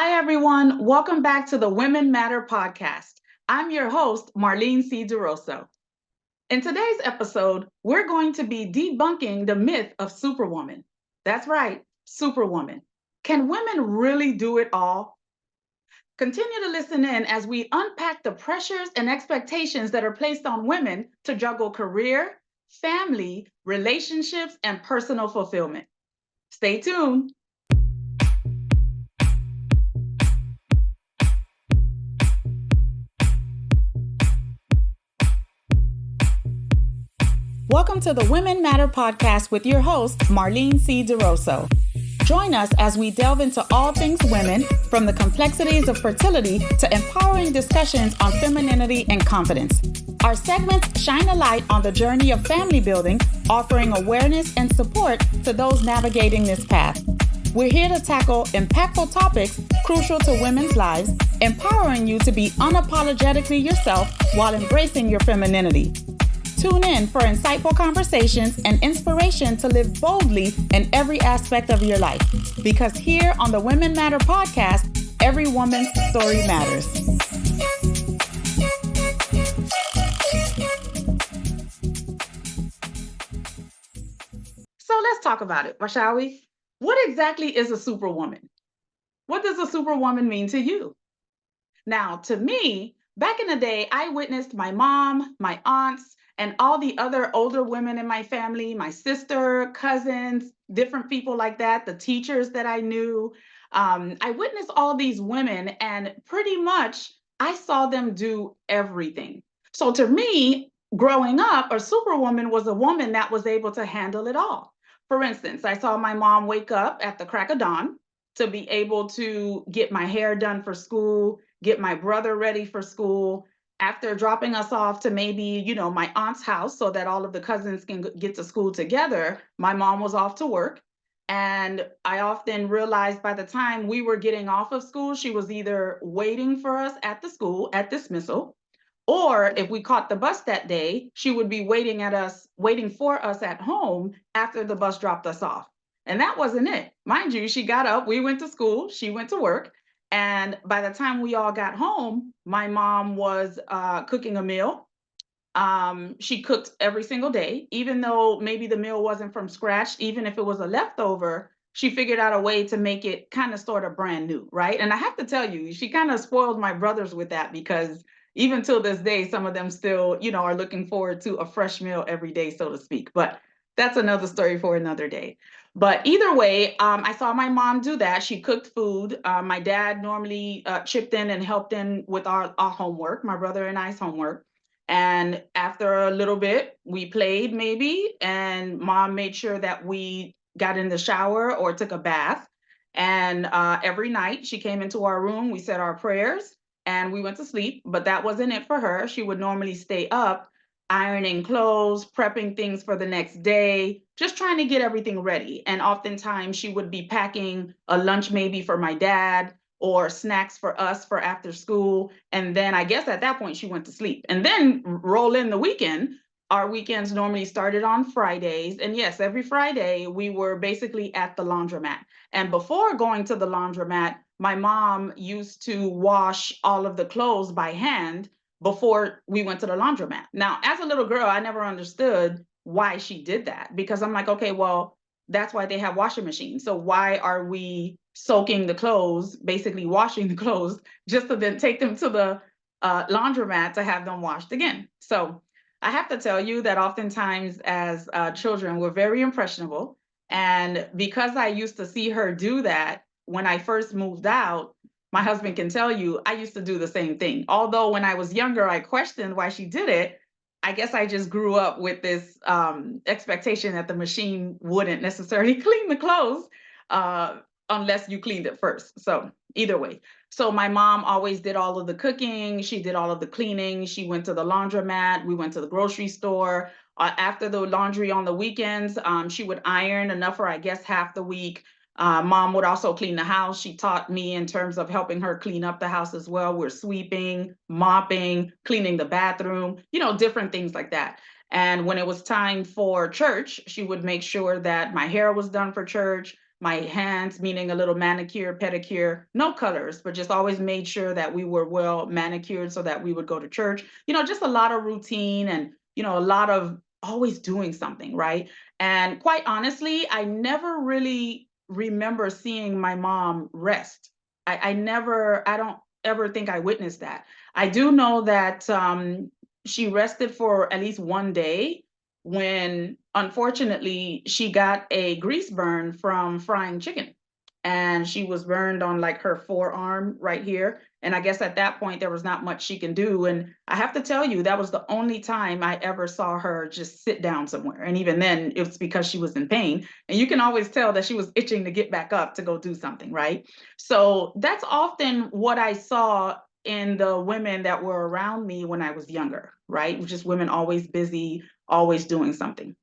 Hi, everyone. Welcome back to the Women Matter podcast. I'm your host, Marline C. Duroseau. In today's episode, we're going to be debunking the myth of Superwoman. That's right, Superwoman. Can women really do it all? Continue to listen in as we unpack the pressures and expectations that are placed on women to juggle career, family, relationships, and personal fulfillment. Stay tuned. Welcome to the Women Matter podcast with your host, Marline C. Duroseau. Join us as we delve into all things women, from the complexities of fertility to empowering discussions on femininity and confidence. Our segments shine a light on the journey of family building, offering awareness and support to those navigating this path. We're here to tackle impactful topics crucial to women's lives, empowering you to be unapologetically yourself while embracing your femininity. Tune in for insightful conversations and inspiration to live boldly in every aspect of your life. Because here on the Women Matter podcast, every woman's story matters. So let's talk about it, shall we? What exactly is a superwoman? What does a superwoman mean to you? Now, to me, back in the day, I witnessed my mom, my aunts, and all the other older women in my family, my sister, cousins, different people like that, the teachers that I knew. I witnessed all these women, and pretty much I saw them do everything. So to me, growing up, a superwoman was a woman that was able to handle it all. For instance, I saw my mom wake up at the crack of dawn to be able to get my hair done for school, get my brother ready for school. After dropping us off to maybe, my aunt's house so that all of the cousins can get to school together, my mom was off to work. And I often realized by the time we were getting off of school, she was either waiting for us at the school at dismissal, or if we caught the bus that day, she would be waiting for us at home after the bus dropped us off. And that wasn't it. Mind you, she got up, we went to school, she went to work. And by the time we all got home, my mom was cooking a meal. She cooked every single day, even though maybe the meal wasn't from scratch, even if it was a leftover, she figured out a way to make it kind of sort of brand new, right? And I have to tell you, she kind of spoiled my brothers with that because even till this day, some of them still, are looking forward to a fresh meal every day, so to speak. But that's another story for another day. But either way, I saw my mom do that. She cooked food. My dad normally chipped in and helped in with our homework, my brother and I's homework. And after a little bit, we played maybe, and mom made sure that we got in the shower or took a bath. And every night she came into our room, we said our prayers, and we went to sleep. But that wasn't it for her. She would normally stay up, ironing clothes, prepping things for the next day, just trying to get everything ready. And oftentimes she would be packing a lunch maybe for my dad or snacks for us for after school. And then I guess at that point she went to sleep. And then roll in the weekend. Our weekends normally started on Fridays. And yes, every Friday we were basically at the laundromat. And before going to the laundromat, my mom used to wash all of the clothes by hand before we went to the laundromat. Now, as a little girl, I never understood why she did that, because I'm like, okay, well, that's why they have washing machines. So why are we soaking the clothes, basically washing the clothes, just to then take them to the laundromat to have them washed again? So I have to tell you that oftentimes as children, we're very impressionable. And because I used to see her do that when I first moved out, my husband can tell you, I used to do the same thing. Although when I was younger, I questioned why she did it. I guess I just grew up with this expectation that the machine wouldn't necessarily clean the clothes unless you cleaned it first. So either way. So my mom always did all of the cooking. She did all of the cleaning. She went to the laundromat. We went to the grocery store. After the laundry on the weekends, she would iron enough for, I guess, half the week. Mom would also clean the house. She taught me in terms of helping her clean up the house as well. We're sweeping, mopping, cleaning the bathroom, different things like that. And when it was time for church, she would make sure that my hair was done for church. my hands, meaning a little manicure, pedicure, no colors, but just always made sure that we were well manicured so that we would go to church. Just a lot of routine and, a lot of always doing something, right? And quite honestly, I never really remember seeing my mom rest. I don't ever think I witnessed that. I do know that she rested for at least one day when unfortunately she got a grease burn from frying chicken, and she was burned on like her forearm right here. And I guess at that point there was not much she can do, and I have to tell you that was the only time I ever saw her just sit down somewhere, and even then it was because she was in pain, and you can always tell that she was itching to get back up to go do something, right? So that's often what I saw in the women that were around me when I was younger, right? Just women always busy, always doing something.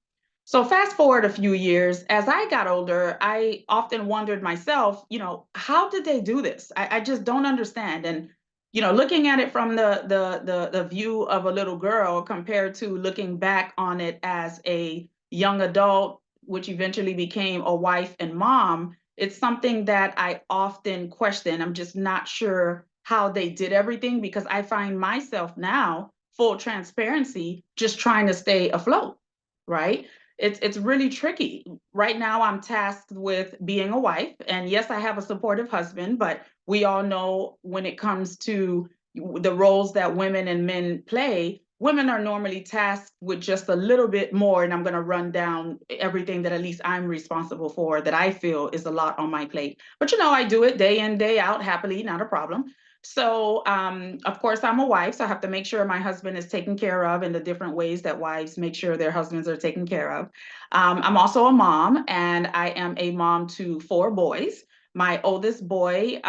So fast forward a few years, as I got older, I often wondered myself, how did they do this? I just don't understand. And looking at it from the view of a little girl compared to looking back on it as a young adult, which eventually became a wife and mom, it's something that I often question. I'm just not sure how they did everything, because I find myself now, full transparency, just trying to stay afloat, right? It's really tricky. Right now, I'm tasked with being a wife, and yes, I have a supportive husband, but we all know when it comes to the roles that women and men play, women are normally tasked with just a little bit more, and I'm going to run down everything that at least I'm responsible for that I feel is a lot on my plate. But I do it day in, day out, happily, not a problem. So, of course, I'm a wife, so I have to make sure my husband is taken care of in the different ways that wives make sure their husbands are taken care of. I'm also a mom, and I am a mom to four boys. My oldest boy,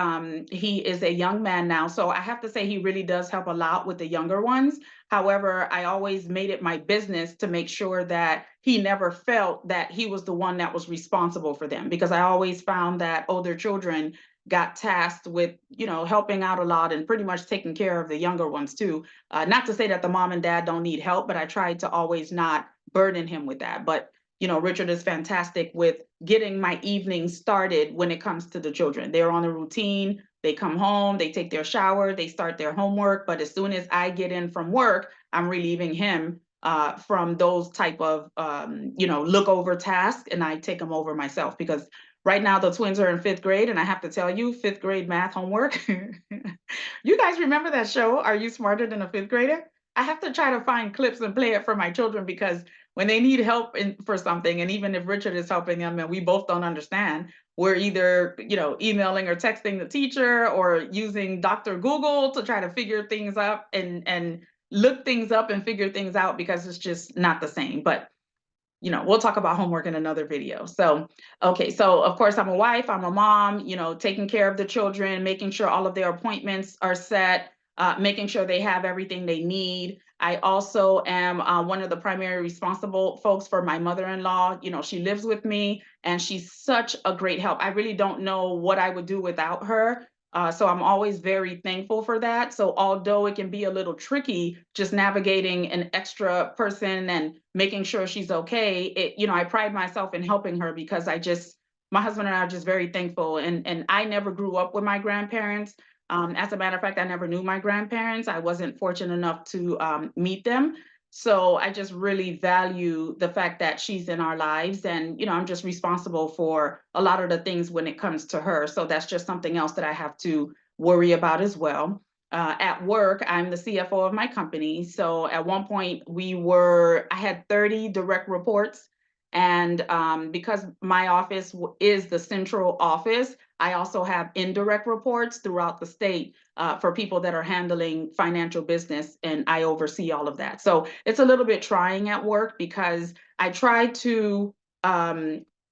he is a young man now, so I have to say he really does help a lot with the younger ones. However, I always made it my business to make sure that he never felt that he was the one that was responsible for them, because I always found that older children got tasked with, helping out a lot and pretty much taking care of the younger ones too. Not to say that the mom and dad don't need help, but I tried to always not burden him with that. But Richard is fantastic with getting my evening started when it comes to the children. They're on a routine. They come home, they take their shower, they start their homework. But as soon as I get in from work, I'm relieving him from those type of look over tasks, and I take them over myself, because right now the twins are in fifth grade, and I have to tell you, fifth grade math homework. You guys remember that show, Are You Smarter Than a Fifth Grader? I have to try to find clips and play it for my children, because when they need help for something, and even if Richard is helping them and we both don't understand, we're either emailing or texting the teacher or using Dr. Google to try to figure things up and look things up and figure things out, because it's just not the same. But we'll talk about homework in another video. So, okay. So of course I'm a wife, I'm a mom, taking care of the children, making sure all of their appointments are set, making sure they have everything they need. I also am one of the primary responsible folks for my mother-in-law. She lives with me, and she's such a great help. I really don't know what I would do without her. So I'm always very thankful for that. So although it can be a little tricky just navigating an extra person and making sure she's okay, I pride myself in helping her, because my husband and I are just very thankful. And I never grew up with my grandparents. As a matter of fact, I never knew my grandparents. I wasn't fortunate enough to meet them. So I just really value the fact that she's in our lives, and I'm just responsible for a lot of the things when it comes to her. So that's just something else that I have to worry about as well. At work, I'm the CFO of my company. So at one point I had 30 direct reports. And because my office is the central office, I also have indirect reports throughout the state for people that are handling financial business, and I oversee all of that. So it's a little bit trying at work, because I try to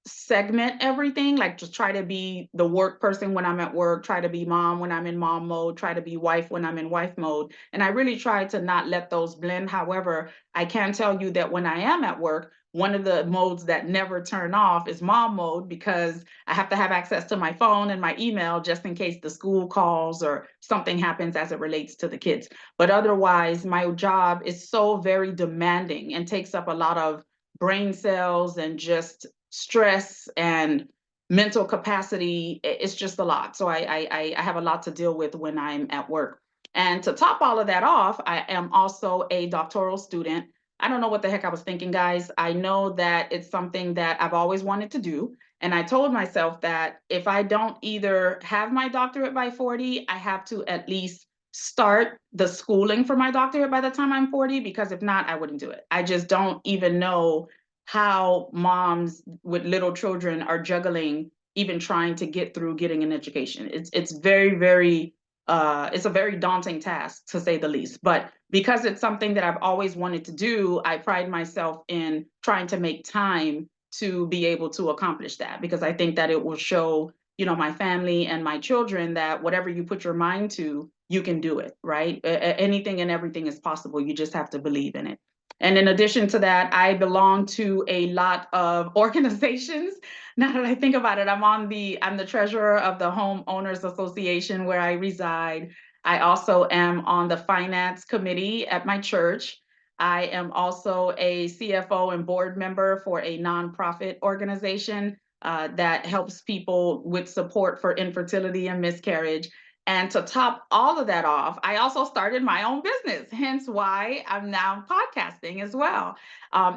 segment everything, like just try to be the work person when I'm at work, try to be mom when I'm in mom mode, try to be wife when I'm in wife mode. And I really try to not let those blend. However, I can tell you that when I am at work, one of the modes that never turn off is mom mode, because I have to have access to my phone and my email just in case the school calls or something happens as it relates to the kids. But otherwise, my job is so very demanding and takes up a lot of brain cells and just stress and mental capacity, it's just a lot. So I have a lot to deal with when I'm at work. And to top all of that off, I am also a doctoral student. I don't know what the heck I was thinking, guys. I know that it's something that I've always wanted to do. And I told myself that if I don't either have my doctorate by 40, I have to at least start the schooling for my doctorate by the time I'm 40, because if not, I wouldn't do it. I just don't even know how moms with little children are juggling, even trying to get through getting an education. It's very, very it's a very daunting task, to say the least. But because it's something that I've always wanted to do, I pride myself in trying to make time to be able to accomplish that, because I think that it will show, my family and my children that whatever you put your mind to, you can do it, right? Anything and everything is possible. You just have to believe in it. And in addition to that, I belong to a lot of organizations. Now that I think about it, I'm the treasurer of the Homeowners Association where I reside. I also am on the finance committee at my church. I am also a CFO and board member for a nonprofit organization that helps people with support for infertility and miscarriage. And to top all of that off, I also started my own business, hence why I'm now podcasting as well.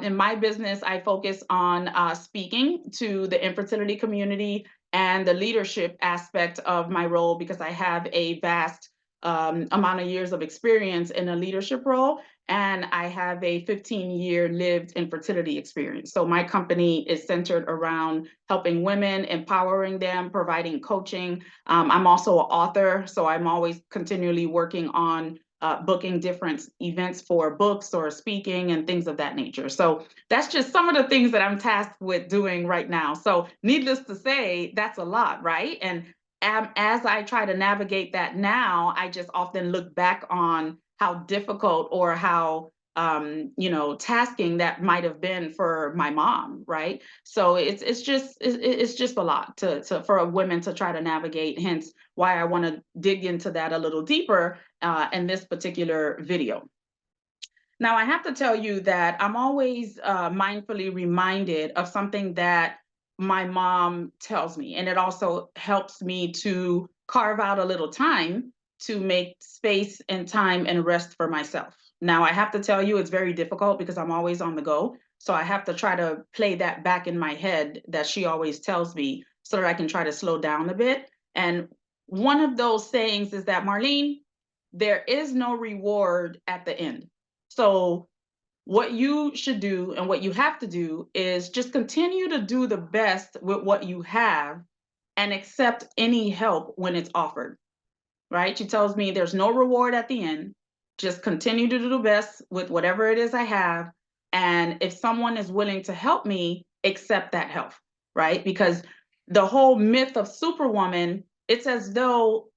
In my business, I focus on speaking to the infertility community and the leadership aspect of my role, because I have a vast amount of years of experience in a leadership role, and I have a 15-year lived infertility experience. So my company is centered around helping women, empowering them, providing coaching. I'm also an author, so I'm always continually working on booking different events for books or speaking and things of that nature. So that's just some of the things that I'm tasked with doing right now. So needless to say, that's a lot, right? And as I try to navigate that now, I just often look back on how difficult or how tasking that might have been for my mom, right? So it's just a lot for a women to try to navigate. Hence why I want to dig into that a little deeper in this particular video. Now, I have to tell you that I'm always mindfully reminded of something that my mom tells me, and it also helps me to carve out a little time to make space and time and rest for myself. Now, I have to tell you, it's very difficult because I'm always on the go. So I have to try to play that back in my head that she always tells me so that I can try to slow down a bit. And one of those sayings is that, Marlene, there is no reward at the end. So what you should do and what you have to do is just continue to do the best with what you have and accept any help when it's offered, right? She tells me there's no reward at the end. Just continue to do the best with whatever it is I have. And if someone is willing to help me, accept that help, right? Because the whole myth of Superwoman, it's as though,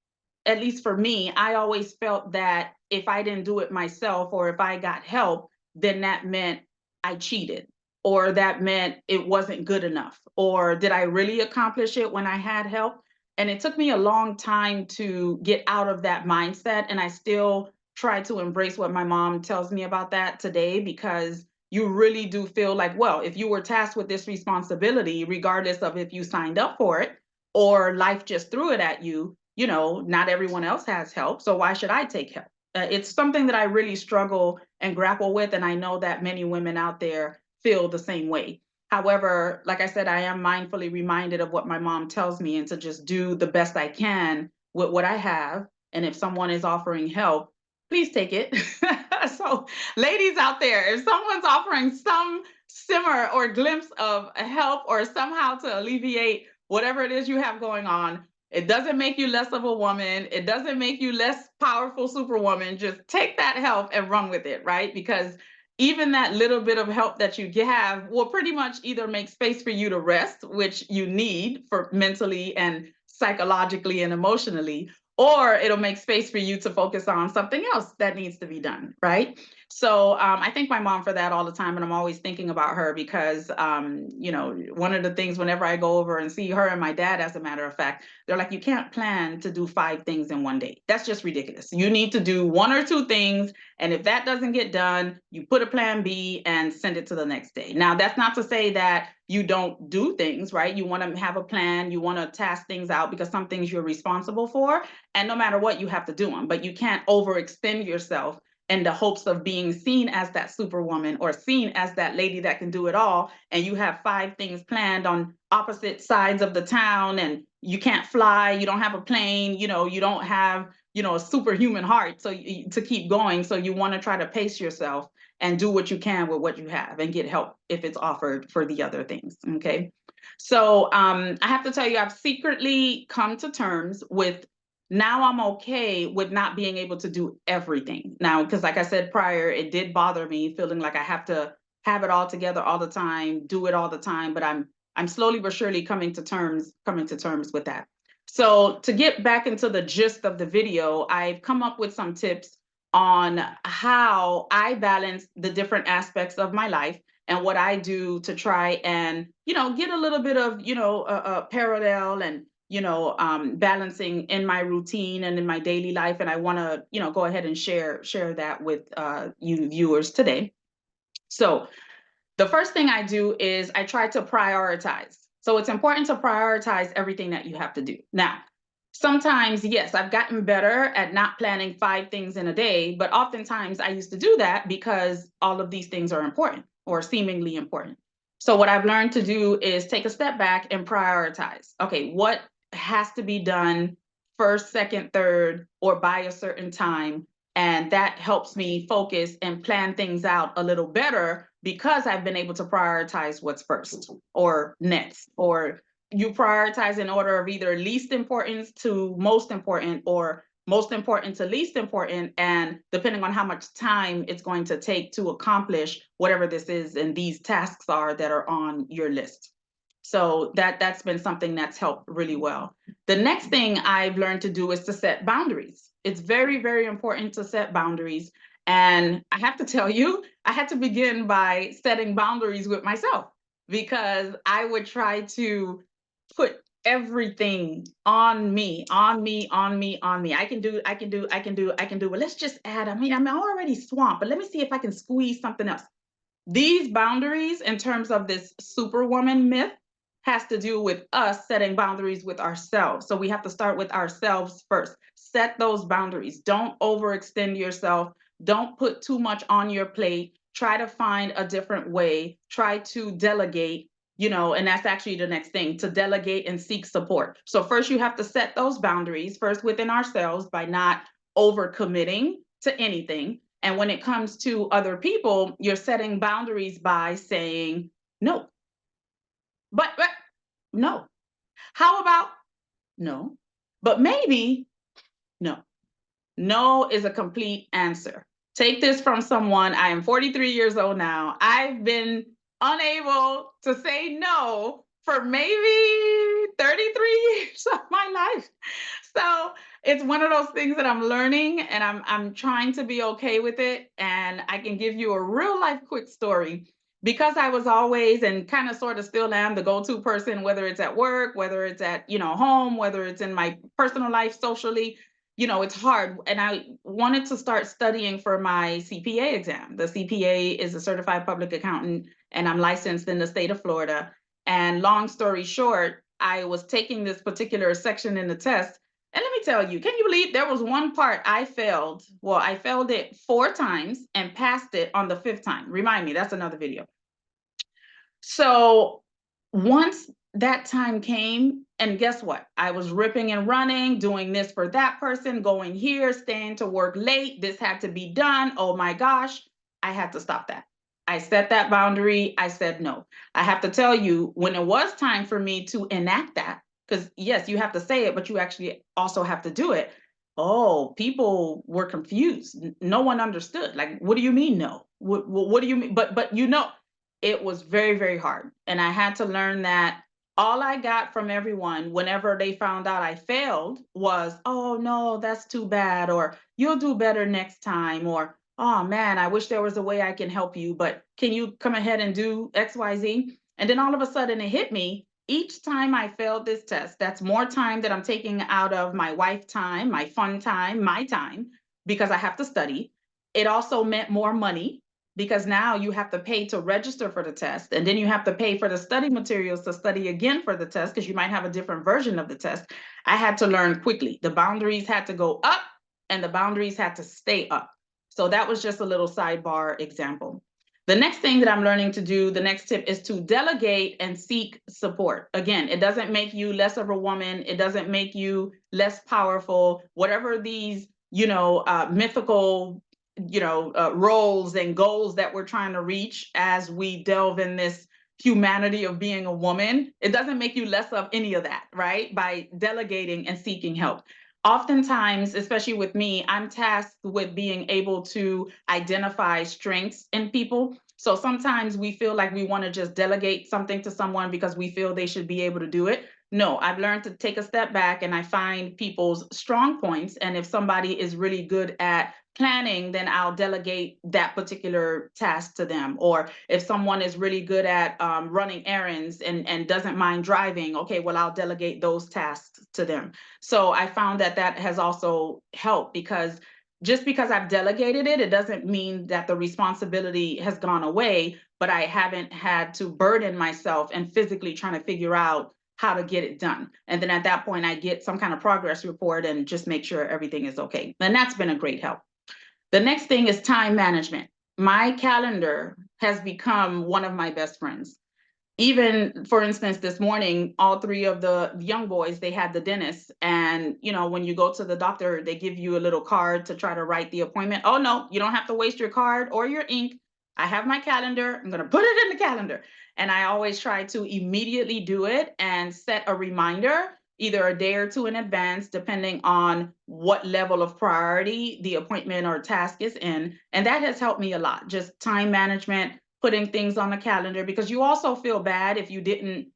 at least for me, I always felt that if I didn't do it myself or if I got help, then that meant I cheated, or that meant it wasn't good enough, or did I really accomplish it when I had help? And it took me a long time to get out of that mindset. And I still try to embrace what my mom tells me about that today, because you really do feel like, well, if you were tasked with this responsibility, regardless of if you signed up for it or life just threw it at you, not everyone else has help. So why should I take help? It's something that I really struggle and grapple with. And I know that many women out there feel the same way. However, like I said, I am mindfully reminded of what my mom tells me and to just do the best I can with what I have. And if someone is offering help, please take it. So, ladies out there, if someone's offering some simmer or glimpse of help or somehow to alleviate whatever it is you have going on, it doesn't make you less of a woman. It doesn't make you less powerful superwoman. Just take that help and run with it, right? Because even that little bit of help that you have will pretty much either make space for you to rest, which you need for mentally and psychologically and emotionally, or it'll make space for you to focus on something else that needs to be done, right? So I thank my mom for that all the time, and I'm always thinking about her because one of the things whenever I go over and see her and my dad, as a matter of fact, they're like, you can't plan to do 5 things in one day. That's just ridiculous. You need to do 1 or 2 things, and if that doesn't get done, you put a plan B and send it to the next day. Now, that's not to say that you don't do things, right? You want to have a plan, you want to task things out because some things you're responsible for, and no matter what, you have to do them, but you can't overextend yourself in the hopes of being seen as that superwoman or seen as that lady that can do it all. And you have 5 things planned on opposite sides of the town, and you can't fly, you don't have a plane, you don't have, a superhuman heart. So to keep going. So you want to try to pace yourself and do what you can with what you have and get help if it's offered for the other things. Okay. So I have to tell you, I've secretly come to terms with now I'm okay with not being able to do everything now, because like I said prior, it did bother me feeling like I have to have it all together all the time, do it all the time, but I'm slowly but surely coming to terms with that. So to get back into the gist of the video, I've come up with some tips on how I balance the different aspects of my life and what I do to try and get a little bit of a parallel and balancing in my routine and in my daily life. And I want to, go ahead and share that with you viewers today. So the first thing I do is I try to prioritize. So it's important to prioritize everything that you have to do. Now, sometimes, yes, I've gotten better at not planning 5 things in a day, but oftentimes I used to do that because all of these things are important or seemingly important. So what I've learned to do is take a step back and prioritize. Okay, what has to be done first, second, third, or by a certain time? And that helps me focus and plan things out a little better because I've been able to prioritize what's first or next, or you prioritize in order of either least importance to most important or most important to least important. And depending on how much time it's going to take to accomplish whatever this is and these tasks are that are on your list. So that's been something that's helped really well. The next thing I've learned to do is to set boundaries. It's very, very important to set boundaries. And I have to tell you, I had to begin by setting boundaries with myself because I would try to put everything on me, on me, on me, on me. I can do, I can do, I can do, I can do. Well, let's just add, I'm already swamped, but let me see if I can squeeze something else. These boundaries, in terms of this superwoman myth, has to do with us setting boundaries with ourselves. So we have to start with ourselves first. Set those boundaries. Don't overextend yourself. Don't put too much on your plate. Try to find a different way. Try to delegate, and that's actually the next thing, to delegate and seek support. So first you have to set those boundaries first within ourselves by not overcommitting to anything. And when it comes to other people, you're setting boundaries by saying no. But no. How about no? But maybe no. No is a complete answer. Take this from someone. I am 43 years old now. I've been unable to say no for maybe 33 years of my life. So it's one of those things that I'm learning and I'm trying to be okay with it. And I can give you a real life quick story because I was always and kind of sort of still am the go-to person, whether it's at work, whether it's at, home, whether it's in my personal life, socially, it's hard. And I wanted to start studying for my CPA exam. The CPA is a certified public accountant, and I'm licensed in the state of Florida. And long story short, I was taking this particular section in the test. And let me tell you, can you believe there was one part I failed? Well, I failed it 4 times and passed it on the 5th time. Remind me, that's another video. So once that time came, and guess what? I was ripping and running, doing this for that person, going here, staying to work late. This had to be done. Oh my gosh, I had to stop that. I set that boundary. I said no. I have to tell you, when it was time for me to enact that, because yes, you have to say it, but you actually also have to do it. Oh, people were confused. No one understood. Like, what do you mean no? What do you mean? But it was very, very hard. And I had to learn that all I got from everyone whenever they found out I failed was, oh, no, that's too bad, or you'll do better next time, or oh man, I wish there was a way I can help you, but can you come ahead and do XYZ? And then all of a sudden it hit me. Each time I failed this test, that's more time that I'm taking out of my wife time, my fun time, my time, because I have to study. It also meant more money because now you have to pay to register for the test. And then you have to pay for the study materials to study again for the test because you might have a different version of the test. I had to learn quickly. The boundaries had to go up and the boundaries had to stay up. So that was just a little sidebar example. The next thing that I'm learning to do, the next tip is to delegate and seek support. Again, it doesn't make you less of a woman. It doesn't make you less powerful. Whatever these, mythical, roles and goals that we're trying to reach as we delve in this humanity of being a woman, it doesn't make you less of any of that, right? By delegating and seeking help. Oftentimes, especially with me, I'm tasked with being able to identify strengths in people. So sometimes we feel like we want to just delegate something to someone because we feel they should be able to do it. No, I've learned to take a step back and I find people's strong points. And if somebody is really good at planning, then I'll delegate that particular task to them. Or if someone is really good at running errands and doesn't mind driving, okay, well, I'll delegate those tasks to them. So I found that that has also helped because just because I've delegated it, it doesn't mean that the responsibility has gone away, but I haven't had to burden myself and physically trying to figure out how to get it done. And then at that point, I get some kind of progress report and just make sure everything is okay. And that's been a great help. The next thing is time management. My calendar has become one of my best friends. Even for instance, this morning, all three of the young boys, they had the dentist. And, when you go to the doctor, they give you a little card to try to write the appointment. Oh, no, you don't have to waste your card or your ink. I have my calendar. I'm going to put it in the calendar. And I always try to immediately do it and set a reminder, either a day or two in advance, depending on what level of priority the appointment or task is in. And that has helped me a lot. Just time management, putting things on the calendar, because you also feel bad if you didn't,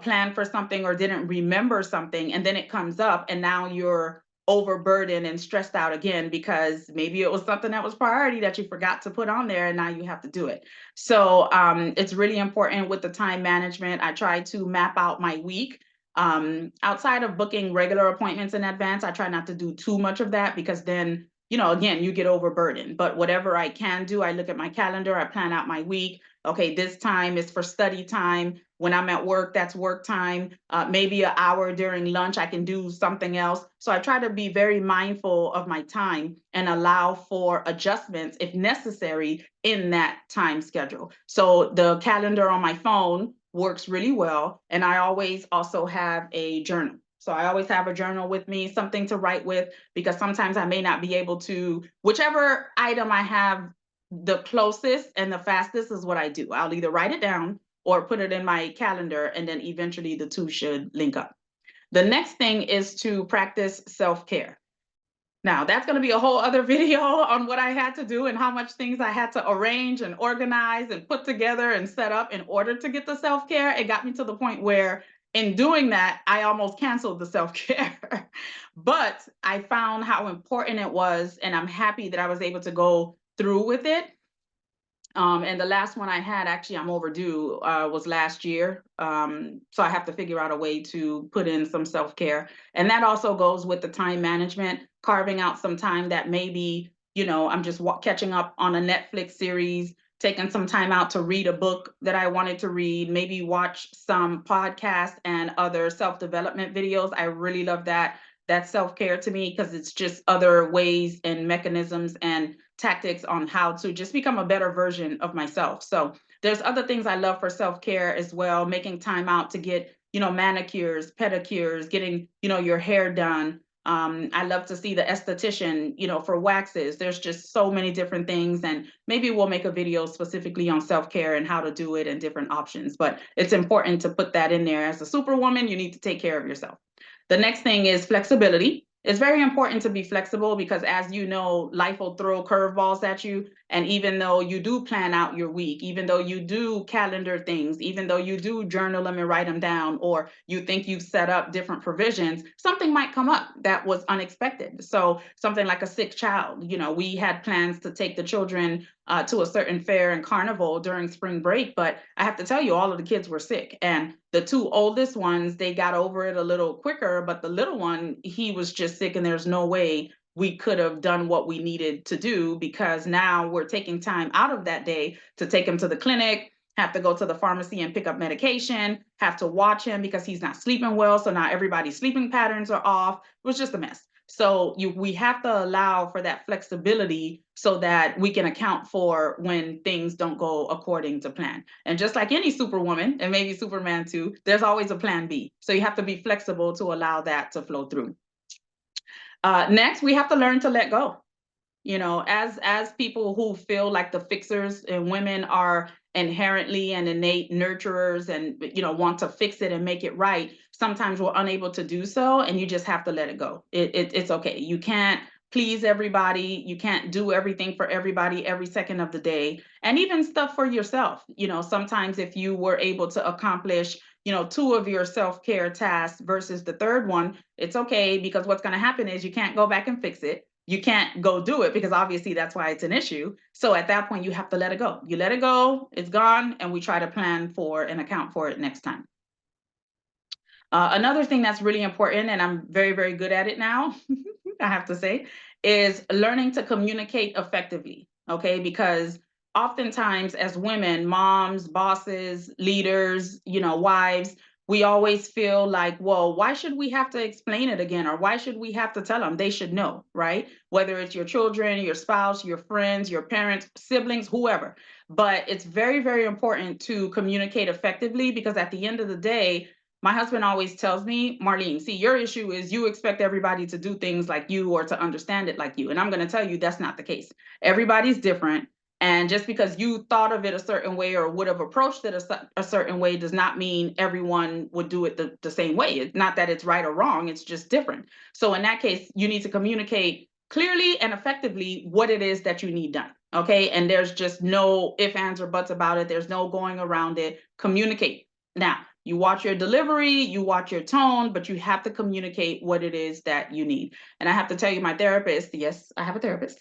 plan for something or didn't remember something and then it comes up and now you're overburdened and stressed out again because maybe it was something that was priority that you forgot to put on there and now you have to do it. So it's really important with the time management. I try to map out my week. Outside of booking regular appointments in advance, I try not to do too much of that because then again, you get overburdened. But whatever I can do, I look at my calendar, I plan out my week. Okay, this time is for study time. When I'm at work, that's work time. Maybe an hour during lunch, I can do something else. So I try to be very mindful of my time and allow for adjustments if necessary in that time schedule. So the calendar on my phone works really well. And I always also have a journal. So I always have a journal with me, something to write with, because sometimes I may not be able to, whichever item I have the closest and the fastest is what I do. I'll either write it down or put it in my calendar, and then eventually the two should link up. The next thing is to practice self-care. Now, that's going to be a whole other video on what I had to do and how much things I had to arrange and organize and put together and set up in order to get the self-care. It got me to the point where in doing that, I almost canceled the self-care. But I found how important it was, and I'm happy that I was able to go through with it. And the last one I had, actually, I'm overdue, was last year. So I have to figure out a way to put in some self-care. And that also goes with the time management, carving out some time that maybe, I'm just catching up on a Netflix series, taking some time out to read a book that I wanted to read, maybe watch some podcasts and other self-development videos. I really love that. That's self-care to me because it's just other ways and mechanisms and tactics on how to just become a better version of myself. So there's other things I love for self-care as well, making time out to get, manicures, pedicures, getting, your hair done. I love to see the esthetician, for waxes. There's just so many different things. And maybe we'll make a video specifically on self-care and how to do it and different options. But it's important to put that in there. As a superwoman, you need to take care of yourself. The next thing is flexibility, It's very important to be flexible because, as you know, life will throw curveballs at you. And even though you do plan out your week, even though you do calendar things, even though you do journal them and write them down, or you think you've set up different provisions, something might come up that was unexpected. So something like a sick child. We had plans to take the children to a certain fair and carnival during spring break, but I have to tell you, all of the kids were sick. And the two oldest ones, they got over it a little quicker, but the little one, he was just sick, and there's no way we could have done what we needed to do, because now we're taking time out of that day to take him to the clinic, have to go to the pharmacy and pick up medication, have to watch him because he's not sleeping well. So now everybody's sleeping patterns are off. It was just a mess. So we have to allow for that flexibility so that we can account for when things don't go according to plan. And just like any superwoman, and maybe Superman too, there's always a plan B. So you have to be flexible to allow that to flow through. Next, we have to learn to let go. As people who feel like the fixers, and women are inherently and innate nurturers, and want to fix it and make it right, sometimes we're unable to do so, and you just have to let it go. It's okay. You can't please everybody. You can't do everything for everybody every second of the day, and even stuff for yourself. Sometimes if you were able to accomplish two of your self-care tasks versus the third one, it's okay, because what's going to happen is you can't go back and fix it. You can't go do it, because obviously that's why it's an issue. So at that point, you have to let it go. You let it go, it's gone, and we try to plan for and account for it next time. Another thing that's really important, and I'm very, very good at it now, I have to say, is learning to communicate effectively. Okay, because oftentimes as women, moms, bosses, leaders, wives, we always feel like, well, why should we have to explain it again? Or why should we have to tell them? They should know, right? Whether it's your children, your spouse, your friends, your parents, siblings, whoever. But it's very, very important to communicate effectively, because at the end of the day, my husband always tells me, Marlene, see, your issue is you expect everybody to do things like you or to understand it like you. And I'm going to tell you that's not the case. Everybody's different. And just because you thought of it a certain way or would have approached it a certain way does not mean everyone would do it the same way. It's not that it's right or wrong. It's just different. So in that case, you need to communicate clearly and effectively what it is that you need done. Okay. And there's just no ifs, ands, or buts about it. There's no going around it. Communicate. Now, you watch your delivery, you watch your tone, but you have to communicate what it is that you need. And I have to tell you, my therapist, yes, I have a therapist,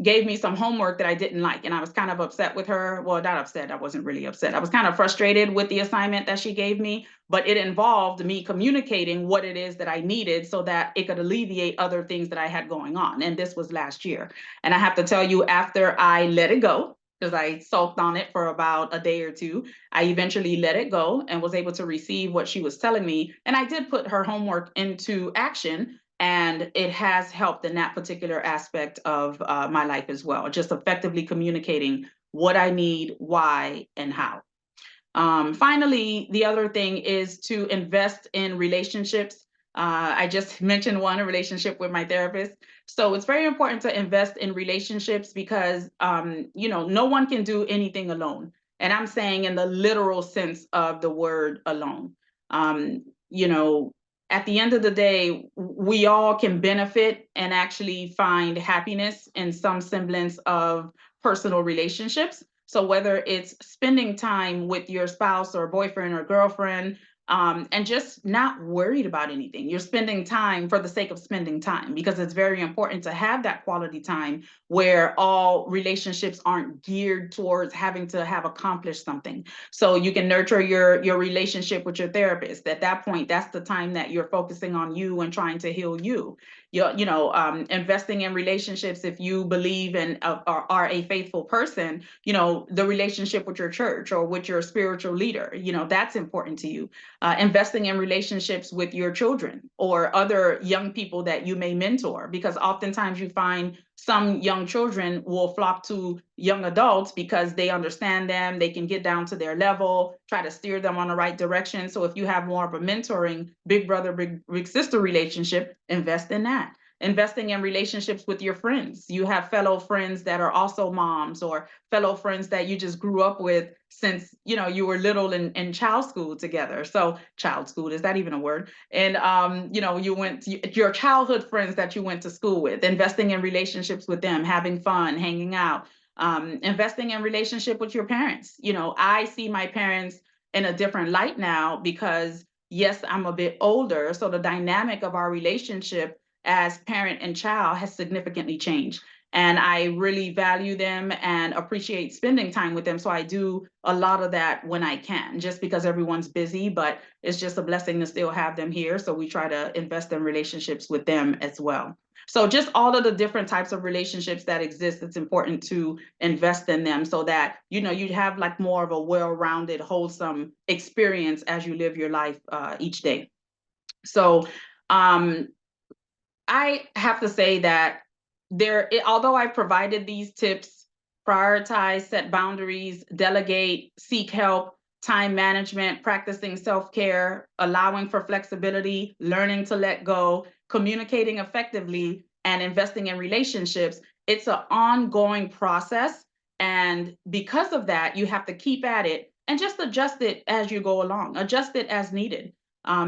gave me some homework that I didn't like. And I was kind of upset with her. Well, not upset. I wasn't really upset. I was kind of frustrated with the assignment that she gave me, but it involved me communicating what it is that I needed so that it could alleviate other things that I had going on. And this was last year. And I have to tell you, after I let it go, because I sulked on it for about a day or two, I eventually let it go and was able to receive what she was telling me. And I did put her homework into action, and it has helped in that particular aspect of my life as well, just effectively communicating what I need, why, and how. Finally, the other thing is to invest in relationships. I just mentioned one, a relationship with my therapist. So it's very important to invest in relationships because, no one can do anything alone. And I'm saying in the literal sense of the word alone. Um, you know, at the end of the day, we all can benefit and actually find happiness in some semblance of personal relationships. So whether it's spending time with your spouse or boyfriend or girlfriend, and just not worried about anything. You're spending time for the sake of spending time, because it's very important to have that quality time where all relationships aren't geared towards having to have accomplished something. So you can nurture your relationship with your therapist. At that point, that's the time that you're focusing on you and trying to heal you. Investing in relationships, if you believe in or are a faithful person, the relationship with your church or with your spiritual leader, that's important to you. Investing in relationships with your children or other young people that you may mentor, because oftentimes you find some young children will flock to young adults because they understand them, they can get down to their level, try to steer them on the right direction. So if you have more of a mentoring, big brother, big sister relationship, invest in that. investing in relationships with your friends. You have fellow friends that are also moms, or fellow friends that you just grew up with since, you were little in child school together. So child school, is that even a word? And, you went to your childhood friends that you went to school with, investing in relationships with them, having fun, hanging out, investing in relationship with your parents. I see my parents in a different light now because, yes, I'm a bit older. So the dynamic of our relationship as parent and child has significantly changed. And I really value them and appreciate spending time with them. So I do a lot of that when I can, just because everyone's busy, but it's just a blessing to still have them here. So we try to invest in relationships with them as well. So just all of the different types of relationships that exist, it's important to invest in them so that, you have like more of a well-rounded, wholesome experience as you live your life each day. So um, I have to say that although I provided these tips, prioritize, set boundaries, delegate, seek help, time management, practicing self-care, allowing for flexibility, learning to let go, communicating effectively, and investing in relationships, it's an ongoing process. And because of that, you have to keep at it and just adjust it as you go along, adjust it as needed.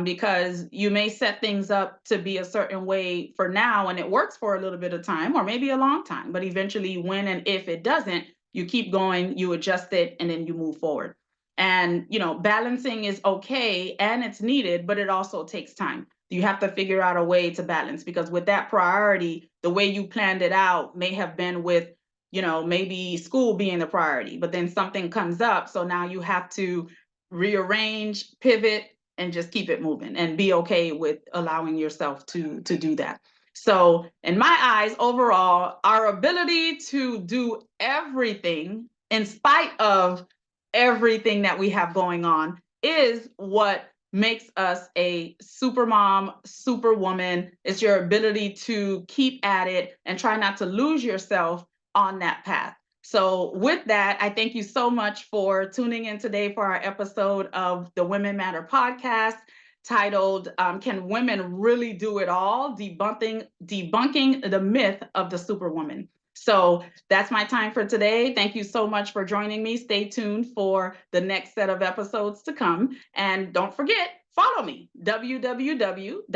Because you may set things up to be a certain way for now and it works for a little bit of time or maybe a long time, but eventually when and if it doesn't, you keep going, you adjust it, and then you move forward. And balancing is okay and it's needed, but it also takes time. You have to figure out a way to balance, because with that priority, the way you planned it out may have been with maybe school being the priority, but then something comes up, so now you have to rearrange, pivot, and just keep it moving and be okay with allowing yourself to do that. So in my eyes, overall, our ability to do everything in spite of everything that we have going on is what makes us a super mom, superwoman. It's your ability to keep at it and try not to lose yourself on that path. So with that, I thank you so much for tuning in today for our episode of the Women Matter podcast, titled Can Women Really Do It All? Debunking the Myth of the Superwoman. So that's my time for today. Thank you so much for joining me. Stay tuned for the next set of episodes to come. And don't forget, follow me, www.mcdbe.com.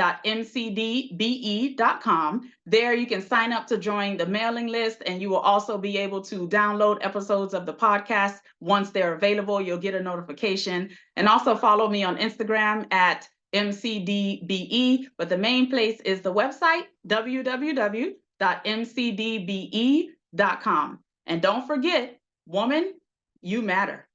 There you can sign up to join the mailing list, and you will also be able to download episodes of the podcast once they're available. You'll get a notification. And also follow me on Instagram at MCDBE, but the main place is the website, www.mcdbe.com. And don't forget, woman, you matter.